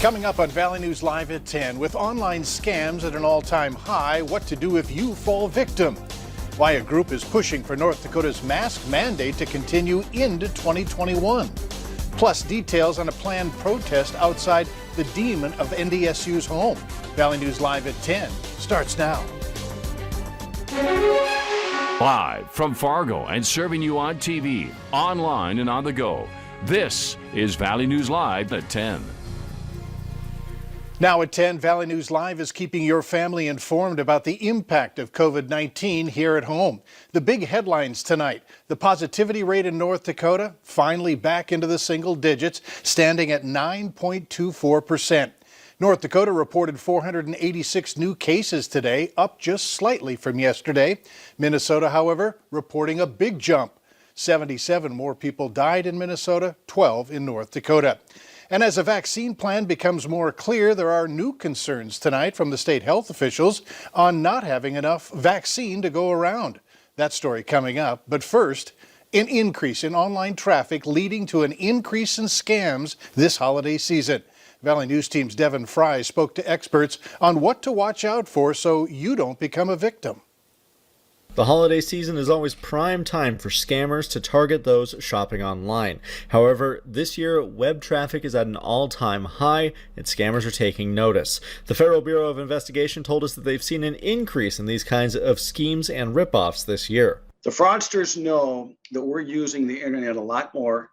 Coming up on Valley News Live at 10, with online scams at an all-time high, what to do if you fall victim. Why a group is pushing for North Dakota's mask mandate to continue into 2021. Plus details on a planned protest outside the demon of NDSU's home. Valley News Live at 10 starts now. Live from Fargo and serving you on TV, online and on the go. This is Valley News Live at 10. Now at 10, Valley News Live is keeping your family informed about the impact of COVID-19 here at home. The big headlines tonight: the positivity rate in North Dakota finally back into the single digits, standing at 9.24%. North Dakota reported 486 new cases today, up just slightly from yesterday. Minnesota, however, reporting a big jump. 77 more people died in Minnesota, 12 in North Dakota. And as a vaccine plan becomes more clear, there are new concerns tonight from the state health officials on not having enough vaccine to go around. That story coming up. But first, an increase in online traffic leading to an increase in scams this holiday season. Valley News Team's Devin Fry spoke to experts on what to watch out for so you don't become a victim. The holiday season is always prime time for scammers to target those shopping online. However, this year, web traffic is at an all-time high and scammers are taking notice. The Federal Bureau of Investigation told us that they've seen an increase in these kinds of schemes and ripoffs this year. The fraudsters know that we're using the internet a lot more.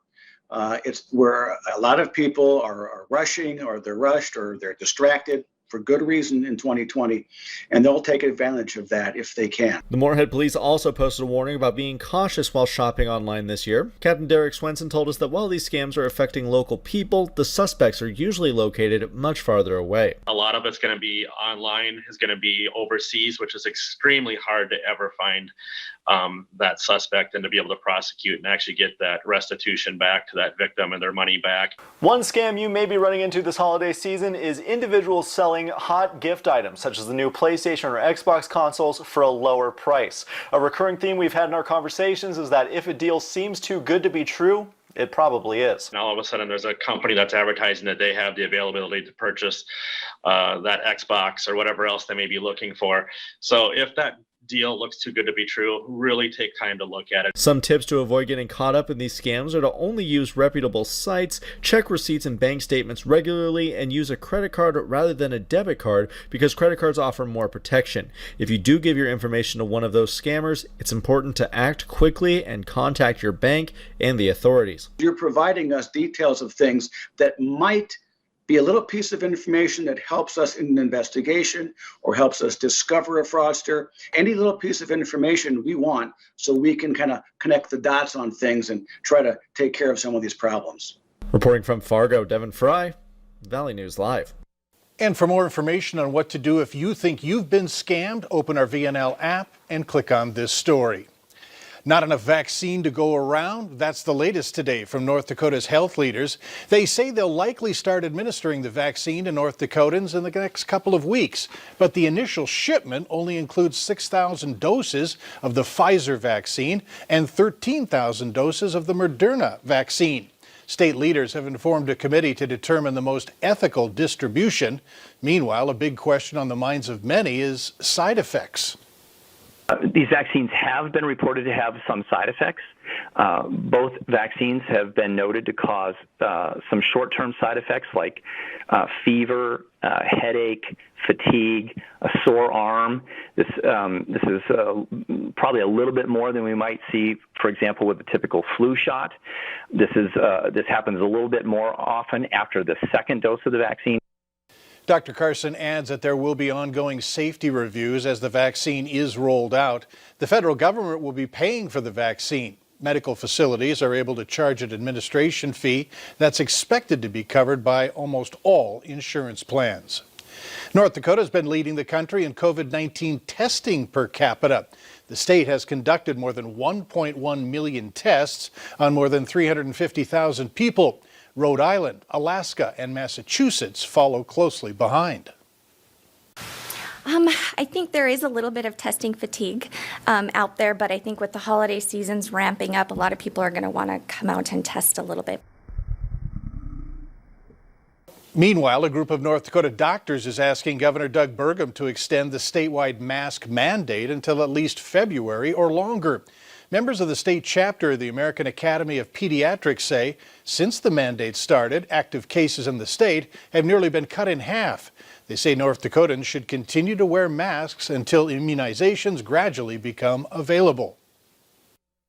It's where a lot of people are rushing, or they're rushed, or they're distracted for good reason in 2020, and they'll take advantage of that if they can. The Moorhead Police also posted a warning about being cautious while shopping online this year. Captain Derek Swenson told us that while these scams are affecting local people, the suspects are usually located much farther away. A lot of it's going to be online, is going to be overseas, which is extremely hard to ever find that suspect and to be able to prosecute and actually get that restitution back to that victim and their money back. One scam you may be running into this holiday season is individuals selling hot gift items such as the new PlayStation or Xbox consoles for a lower price. A recurring theme we've had in our conversations is that if a deal seems too good to be true, it probably is. And all of a sudden there's a company that's advertising that they have the availability to purchase that Xbox or whatever else they may be looking for. So if that deal looks too good to be true, really take time to look at it. Some tips to avoid getting caught up in these scams are to only use reputable sites, check receipts and bank statements regularly, and use a credit card rather than a debit card because credit cards offer more protection. If you do give your information to one of those scammers, it's important to act quickly and contact your bank and the authorities. You're providing us details of things that might be a little piece of information that helps us in an investigation or helps us discover a fraudster. Any little piece of information we want so we can kind of connect the dots on things and try to take care of some of these problems. Reporting from Fargo, Devin Fry, Valley News Live. And for more information on what to do if you think you've been scammed, open our VNL app and click on this story. Not enough vaccine to go around? That's the latest today from North Dakota's health leaders. They say they'll likely start administering the vaccine to North Dakotans in the next couple of weeks. But the initial shipment only includes 6,000 doses of the Pfizer vaccine and 13,000 doses of the Moderna vaccine. State leaders have informed a committee to determine the most ethical distribution. Meanwhile, a big question on the minds of many is side effects. These vaccines have been reported to have some side effects. Both vaccines have been noted to cause some short-term side effects like fever, headache, fatigue, a sore arm. This is probably a little bit more than we might see, for example, with a typical flu shot. This happens a little bit more often after the second dose of the vaccine. Dr. Carson adds that there will be ongoing safety reviews as the vaccine is rolled out. The federal government will be paying for the vaccine. Medical facilities are able to charge an administration fee that's expected to be covered by almost all insurance plans. North Dakota has been leading the country in COVID-19 testing per capita. The state has conducted more than 1.1 million tests on more than 350,000 people. Rhode Island, Alaska, and Massachusetts follow closely behind. I think there is a little bit of testing fatigue out there, but I think with the holiday seasons ramping up, a lot of people are going to want to come out and test a little bit. Meanwhile, a group of North Dakota doctors is asking Governor Doug Burgum to extend the statewide mask mandate until at least February or longer. Members of the state chapter of the American Academy of Pediatrics say since the mandate started, active cases in the state have nearly been cut in half. They say North Dakotans should continue to wear masks until immunizations gradually become available.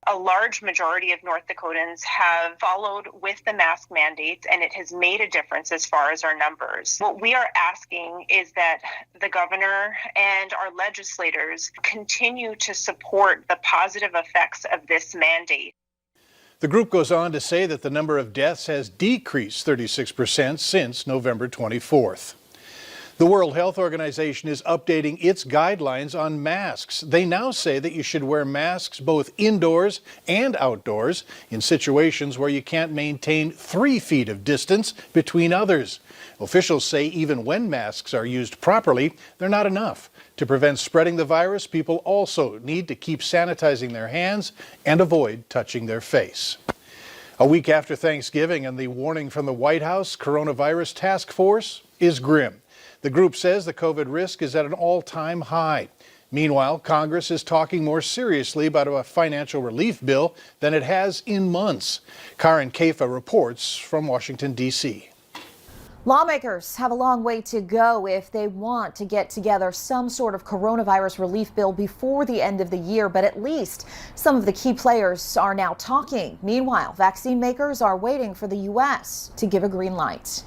A large majority of North Dakotans have followed with the mask mandates, and it has made a difference as far as our numbers. What we are asking is that the governor and our legislators continue to support the positive effects of this mandate. The group goes on to say that the number of deaths has decreased 36% since November 24th. The World Health Organization is updating its guidelines on masks. They now say that you should wear masks both indoors and outdoors in situations where you can't maintain 3 feet of distance between others. Officials say even when masks are used properly, they're not enough. To prevent spreading the virus, people also need to keep sanitizing their hands and avoid touching their face. A week after Thanksgiving and the warning from the White House coronavirus task force is grim. The group says the COVID risk is at an all-time high. Meanwhile, Congress is talking more seriously about a financial relief bill than it has in months. Karin Caifa reports from Washington, D.C. Lawmakers have a long way to go if they want to get together some sort of coronavirus relief bill before the end of the year, but at least some of the key players are now talking. Meanwhile, vaccine makers are waiting for the U.S. to give a green light.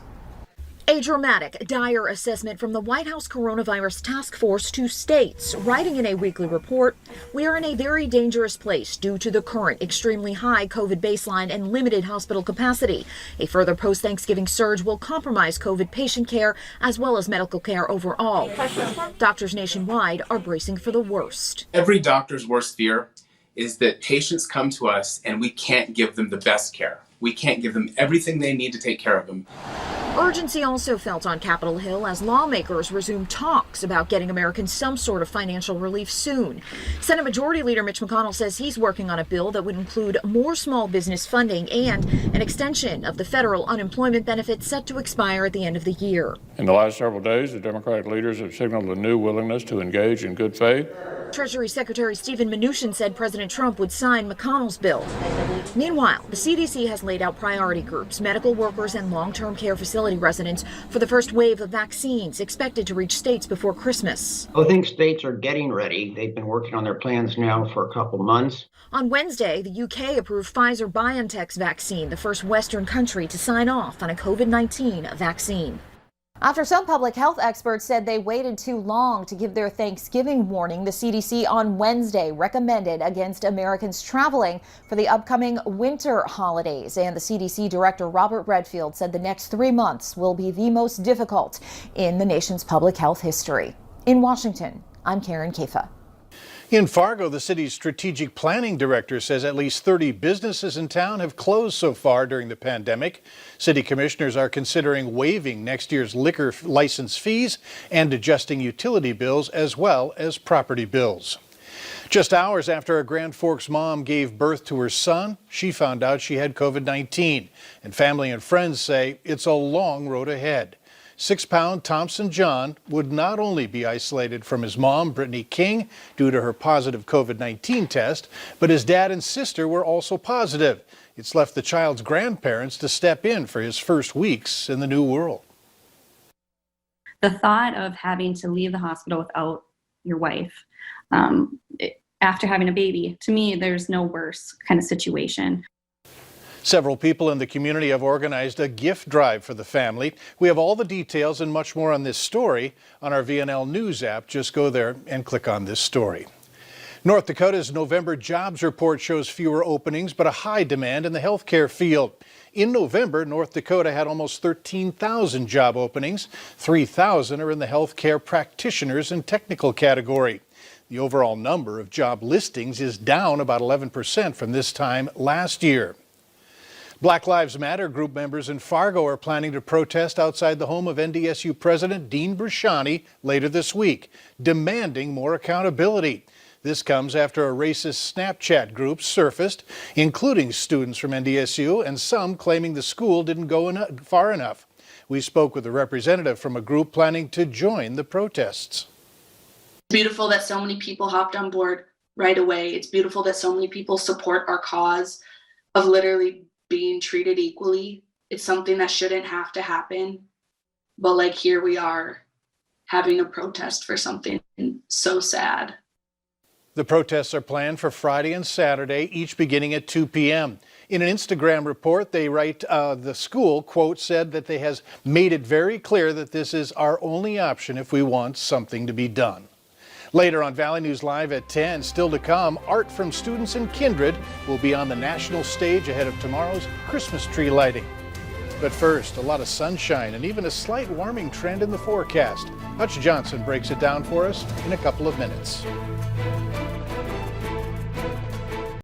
A dramatic, dire assessment from the White House Coronavirus Task Force to states. Writing in a weekly report, we are in a very dangerous place due to the current extremely high COVID baseline and limited hospital capacity. A further post-Thanksgiving surge will compromise COVID patient care as well as medical care overall. Doctors nationwide are bracing for the worst. Every doctor's worst fear is that patients come to us and we can't give them the best care. We can't give them everything they need to take care of them. Urgency also felt on Capitol Hill as lawmakers resumed talks about getting Americans some sort of financial relief soon. Senate Majority Leader Mitch McConnell says he's working on a bill that would include more small business funding and an extension of the federal unemployment benefit set to expire at the end of the year. In the last several days, the Democratic leaders have signaled a new willingness to engage in good faith. Treasury Secretary Steven Mnuchin said President Trump would sign McConnell's bill. Meanwhile, the CDC has laid out priority groups, medical workers, and long-term care facility residents for the first wave of vaccines expected to reach states before Christmas. I think states are getting ready. They've been working on their plans now for a couple months. On Wednesday, the UK approved Pfizer-BioNTech's vaccine, the first Western country to sign off on a COVID-19 vaccine. After some public health experts said they waited too long to give their Thanksgiving warning, the CDC on Wednesday recommended against Americans traveling for the upcoming winter holidays. And the CDC director Robert Redfield said the next 3 months will be the most difficult in the nation's public health history. In Washington, I'm Karin Caifa. In Fargo, the city's strategic planning director says at least 30 businesses in town have closed so far during the pandemic. City commissioners are considering waiving next year's liquor license fees and adjusting utility bills as well as property bills. Just hours after a Grand Forks mom gave birth to her son, she found out she had COVID-19. And family and friends say it's a long road ahead. 6-pound Thompson John would not only be isolated from his mom, Brittany King, due to her positive COVID-19 test, but his dad and sister were also positive. It's left the child's grandparents to step in for his first weeks in the new world. The thought of having to leave the hospital without your wife after having a baby, to me, there's no worse kind of situation. Several people in the community have organized a gift drive for the family. We have all the details and much more on this story on our VNL News app. Just go there and click on this story. North Dakota's November jobs report shows fewer openings, but a high demand in the healthcare field. In November, North Dakota had almost 13,000 job openings. 3,000 are in the healthcare practitioners and technical category. The overall number of job listings is down about 11% from this time last year. Black Lives Matter group members in Fargo are planning to protest outside the home of NDSU President Dean Brashani later this week, demanding more accountability. This comes after a racist Snapchat group surfaced, including students from NDSU and some claiming the school didn't go far enough. We spoke with a representative from a group planning to join the protests. Beautiful that so many people hopped on board right away. It's beautiful that so many people support our cause of literally being treated equally. It's something that shouldn't have to happen. But like, here we are having a protest for something so sad. The protests are planned for Friday and Saturday, each beginning at 2 p.m. In an Instagram report, they write the school, quote, said that they has made it very clear that this is our only option if we want something to be done. Later on Valley News Live at 10, still to come, art from students in Kindred will be on the national stage ahead of tomorrow's Christmas tree lighting. But first, a lot of sunshine and even a slight warming trend in the forecast. Hutch Johnson breaks it down for us in a couple of minutes.